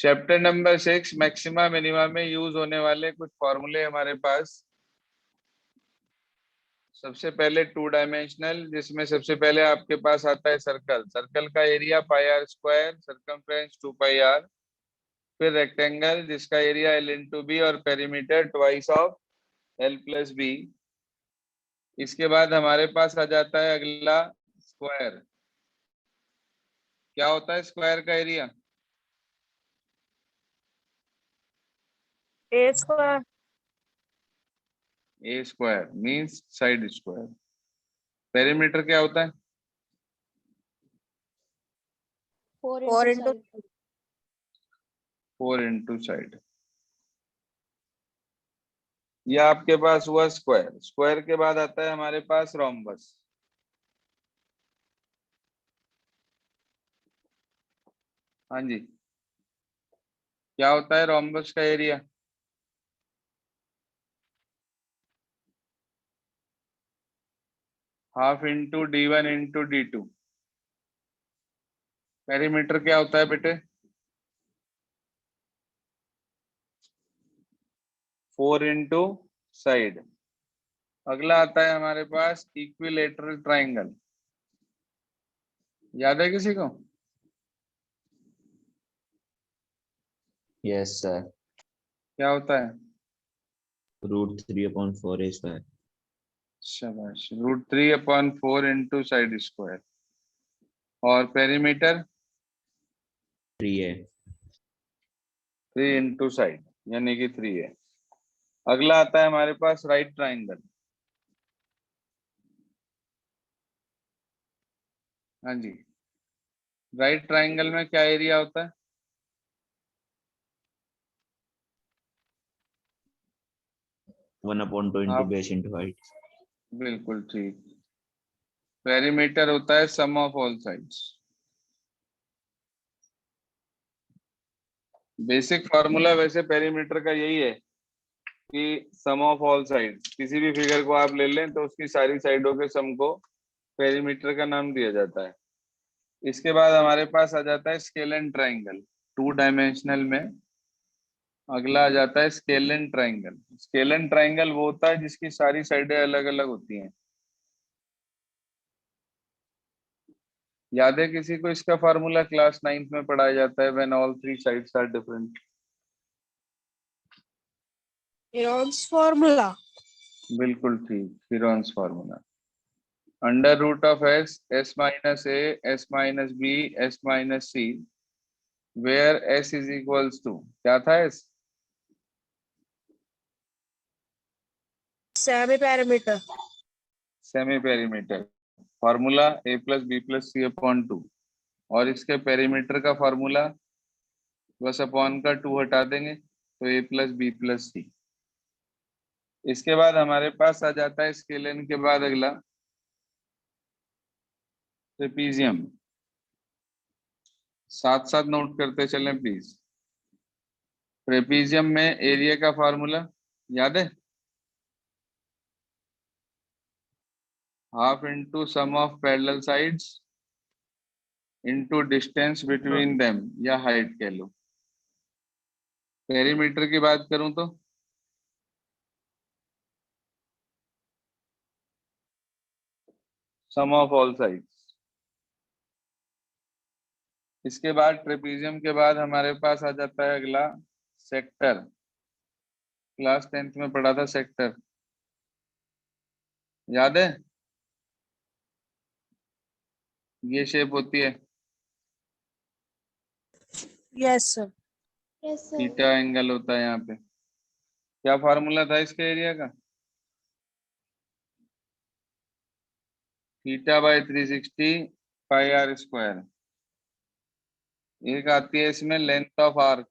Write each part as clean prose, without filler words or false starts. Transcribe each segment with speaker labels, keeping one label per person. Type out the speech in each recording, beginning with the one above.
Speaker 1: Chapter number 6 maxima minima में use होने वाले कुछ फॉर्मूले हमारे पास। सबसे पहले टू डायमेंशनल, जिसमें सबसे पहले आपके पास आता है सर्कल। सर्कल का area pi R square, circumference 2 pi R. फिर रेक्टेंगल जिसका एरिया एल इंटू बी और perimeter twice of L plus B. इसके बाद हमारे पास आ जाता है अगला स्क्वायर। क्या होता है स्क्वायर का area?
Speaker 2: A square.
Speaker 1: A square means side square. Perimeter क्या होता है?
Speaker 2: 4 इंटू
Speaker 1: 4 इंटू साइड। यह आपके पास हुआ स्क्वायर। स्क्वायर के बाद आता है हमारे पास रोम्बस। हाँ जी, क्या होता है रोम्बस का area? Half into D1 into D2। Perimeter क्या होता है बेटे? 4 इंटू साइड। अगला आता है हमारे पास इक्विलेटरल ट्राइंगल। याद है किसी को?
Speaker 3: Yes sir.
Speaker 1: क्या होता है?
Speaker 3: √3/4 A²।
Speaker 1: शाबाश, √3/4 इंटू साइड स्क्वायर। और पेरीमीटर
Speaker 3: 3A।
Speaker 1: 3 इंटू साइड, यानी कि 3 है। अगला आता है हमारे पास राइट ट्राइंगल। हाँ जी, राइट ट्राइंगल में क्या एरिया होता है?
Speaker 3: 1/2 इंटू
Speaker 1: आप
Speaker 3: बेस इंटू हाइट।
Speaker 1: बिल्कुल ठीक। पेरीमीटर होता है sum of all sides. Basic formula वैसे पेरीमीटर का यही है कि सम ऑफ ऑल साइड्स। किसी भी फिगर को आप ले लें तो उसकी सारी साइडों के सम को पेरीमीटर का नाम दिया जाता है। इसके बाद हमारे पास आ जाता है स्केलन ट्राइंगल, टू डायमेंशनल में। अगला आ जाता है स्केलन ट्राइंगल। स्केलन ट्राइंगल वो होता है जिसकी सारी साइडें अलग अलग होती हैं। याद है किसी को इसका फार्मूला? क्लास 9th में पढ़ाया जाता है, when all three sides are different.
Speaker 2: Heron's formula.
Speaker 1: बिल्कुल ठीक, Heron's formula. Under root of s, s minus a, s minus b, s minus c, where s is equals to क्या था? S
Speaker 2: semi parameter.
Speaker 1: Semi perimeter. Formula a plus b plus c upon 2। और इसके perimeter का formula बस upon का 2 हटा देंगे तो ए प्लस बी प्लस सी। इसके बाद हमारे पास आ जाता है स्केलन के बाद अगला ट्रेपीजियम। साथ साथ नोट करते चलें प्लीज। ट्रेपीजियम में एरिया का फार्मूला याद है? Half into sum of parallel sides into distance between them, या हाइट कह लो। पेरीमीटर की बात करूं तो सम ऑफ ऑल साइड्स। इसके बाद ट्रेपीजियम के बाद हमारे पास आ जाता है अगला सेक्टर। क्लास 10th में पढ़ा था सेक्टर, याद है? ये शेप होती है,
Speaker 2: यस सर।
Speaker 1: थीटा एंगल होता है यहाँ पे। क्या फार्मूला था इसके एरिया का? θ/360 पाई आर स्क्वायर। एक आती है इसमें length of arc.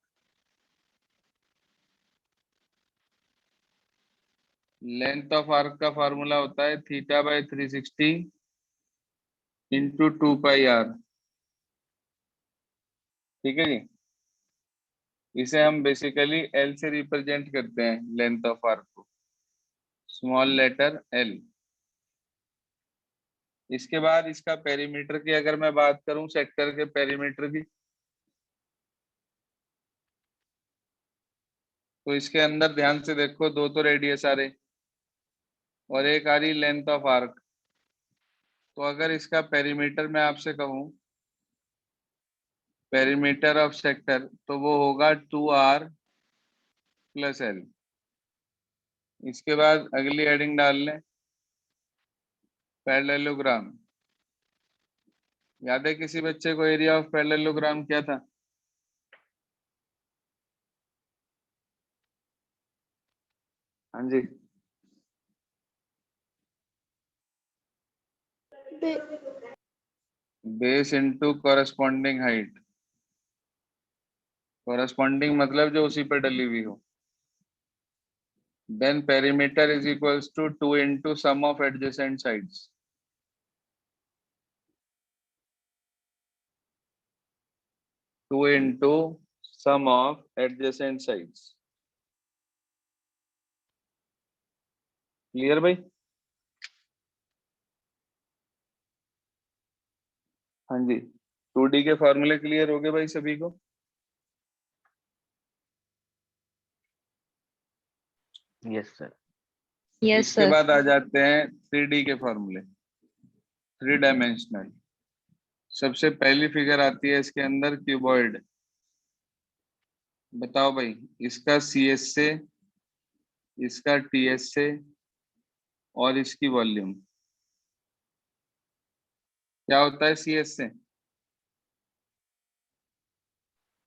Speaker 1: Length of arc का फार्मूला होता है θ/360 इंटू 2 पाई आर। ठीक है जी। इसे हम बेसिकली एल से रिप्रेजेंट करते हैं, लेंथ ऑफ आर्क को, स्मॉल लेटर एल। इसके बाद इसका पेरीमीटर की अगर मैं बात करूं, सेक्टर के पेरीमीटर की, तो इसके अंदर ध्यान से देखो, दो तो रेडियस आ रहे और एक आ रही लेंथ ऑफ आर्क। तो अगर इसका पेरीमीटर मैं आपसे कहूं, पेरीमीटर ऑफ सेक्टर, तो वो होगा 2r + l। इसके बाद अगली हेडिंग डाल लें, पैरेललोग्राम। याद है किसी बच्चे को एरिया ऑफ पैरेललोग्राम क्या था? हाँ जी, base into corresponding height. Corresponding मतलब जो उसी पर डली हुई हो। Then perimeter is equals to 2 into sum of adjacent sides. Two into sum of adjacent sides. Clear भाई? हाँ जी, 2D के फॉर्मूले क्लियर हो गए भाई सभी को?
Speaker 3: Yes sir.
Speaker 4: यस
Speaker 1: इसके
Speaker 4: सर।
Speaker 1: बाद आ जाते हैं 3D के फॉर्मूले, 3 डायमेंशनल। सबसे पहली फिगर आती है इसके अंदर, क्यूबॉइड। बताओ भाई, इसका CS से, इसका TS से और इसकी वॉल्यूम क्या होता है CS से?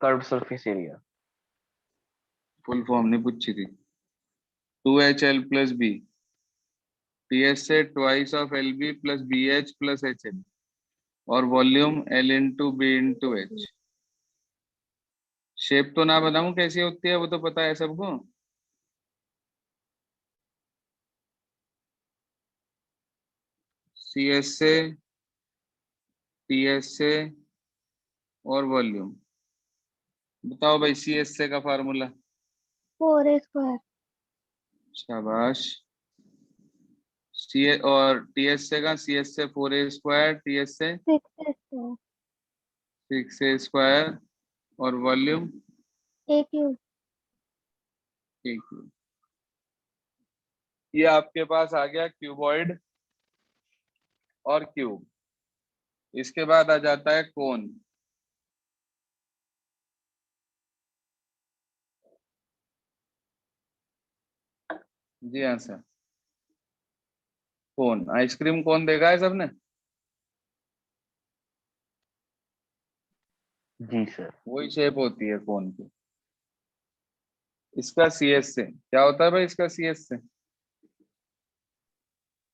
Speaker 3: Curve surface area.
Speaker 1: Full form नहीं पूछी थी। 2HL + B। TS से twice of LB + BH + HL। और volume L × B × H। Shape तो ना बताऊं कैसी होती है, वो तो पता है सबको। CS से, TS से और वॉल्यूम। बताओ भाई CS से का फार्मूला।
Speaker 2: 4a²।
Speaker 1: शाबाश। सी और TS से का, CS से 4a², TS से
Speaker 2: 6a²।
Speaker 1: 6a² और वॉल्यूम
Speaker 2: a³।
Speaker 1: एक। ये आपके पास आ गया क्यूबॉइड और क्यूब। इसके बाद आ जाता है कोन। जी हाँ सर, कोन। आइसक्रीम कोन देखा है सबने?
Speaker 3: जी सर।
Speaker 1: वही शेप होती है कोन की। इसका CS से क्या होता है भाई? इसका CS से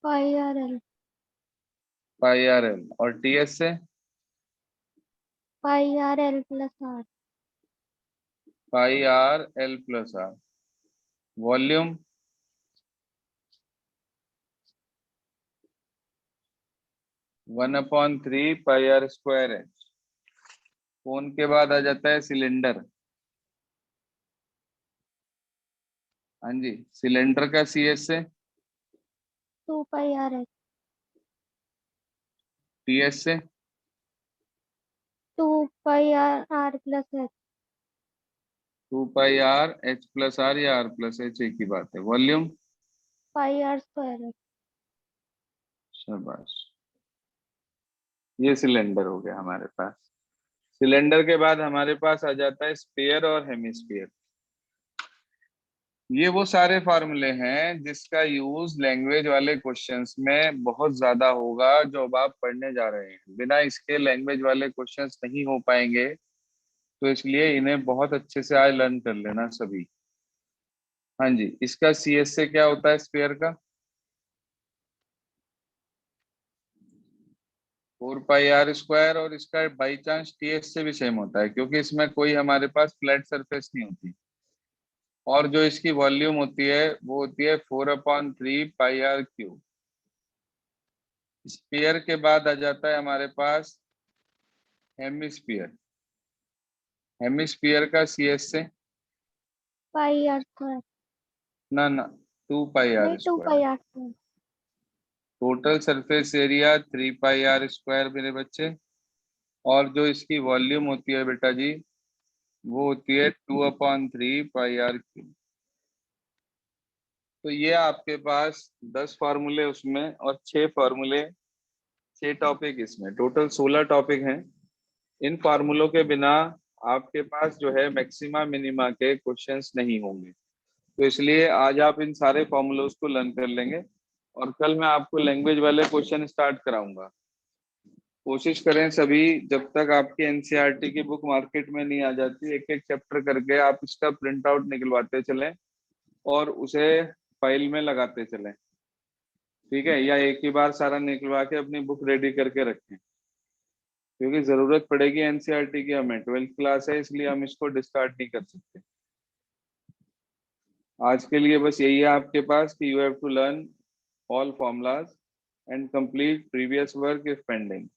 Speaker 2: πrl।
Speaker 1: πrl। और TS से
Speaker 2: πrl + r।
Speaker 1: πrl + r। Volume 1/3 πr²h। कोन के बाद आ जाता है सिलेंडर। हाँ जी, सिलेंडर का CS से
Speaker 2: 2πrh।
Speaker 1: TS से
Speaker 2: 2πr r + h।
Speaker 1: 2πrh + r या r+h एक ही बात है। Volume
Speaker 2: πr²h।
Speaker 1: शाबाश। ये सिलेंडर हो गया हमारे पास। सिलेंडर के बाद हमारे पास आ जाता है स्फीयर और हेमिस्फीयर। ये वो सारे फॉर्मूले हैं जिसका यूज लैंग्वेज वाले क्वेश्चंस में बहुत ज्यादा होगा, जो अब आप पढ़ने जा रहे हैं। बिना इसके लैंग्वेज वाले क्वेश्चंस नहीं हो पाएंगे, तो इसलिए इन्हें बहुत अच्छे से आज लर्न कर लेना सभी। हाँ जी, इसका CS से क्या होता है स्फीयर का? 4πr²। और इसका बाई चांस TS से भी सेम होता है, क्योंकि इसमें कोई हमारे पास फ्लैट सरफेस नहीं होती। और जो इसकी वॉल्यूम होती है वो होती है 4/3 πr³। स्फीयर के बाद आ जाता है हमारे पास हेमिस्फीयर। हेमिस्फीयर का CS से
Speaker 2: πr²।
Speaker 1: ना ना, 2πr²।
Speaker 2: 2πr²।
Speaker 1: Total surface area 3πr² मेरे बच्चे। और जो इसकी वॉल्यूम होती है बेटा जी, वो होती है 2/3 πr³। तो ये आपके पास 10 फार्मूले उसमें और 6 फार्मूले, 6 टॉपिक इसमें, टोटल 16 टॉपिक हैं। इन फार्मूलों के बिना आपके पास जो है मैक्सिमा मिनिमा के क्वेश्चंस नहीं होंगे। तो इसलिए आज आप इन सारे फॉर्मूलोज को लर्न कर लेंगे और कल मैं आपको लैंग्वेज वाले क्वेश्चन स्टार्ट कराऊंगा। कोशिश करें सभी, जब तक आपकी एनसीईआरटी की बुक मार्केट में नहीं आ जाती, एक एक चैप्टर करके आप इसका प्रिंट आउट निकलवाते चलें और उसे फाइल में लगाते चलें, ठीक है? या एक ही बार सारा निकलवा के अपनी बुक रेडी करके रखें, क्योंकि जरूरत पड़ेगी एनसीईआरटी की हमें। 12th क्लास है इसलिए हम इसको डिस्कार्ड नहीं कर सकते। आज के लिए बस यही है आपके पास कि you have to learn all formulas and complete previous work if pending.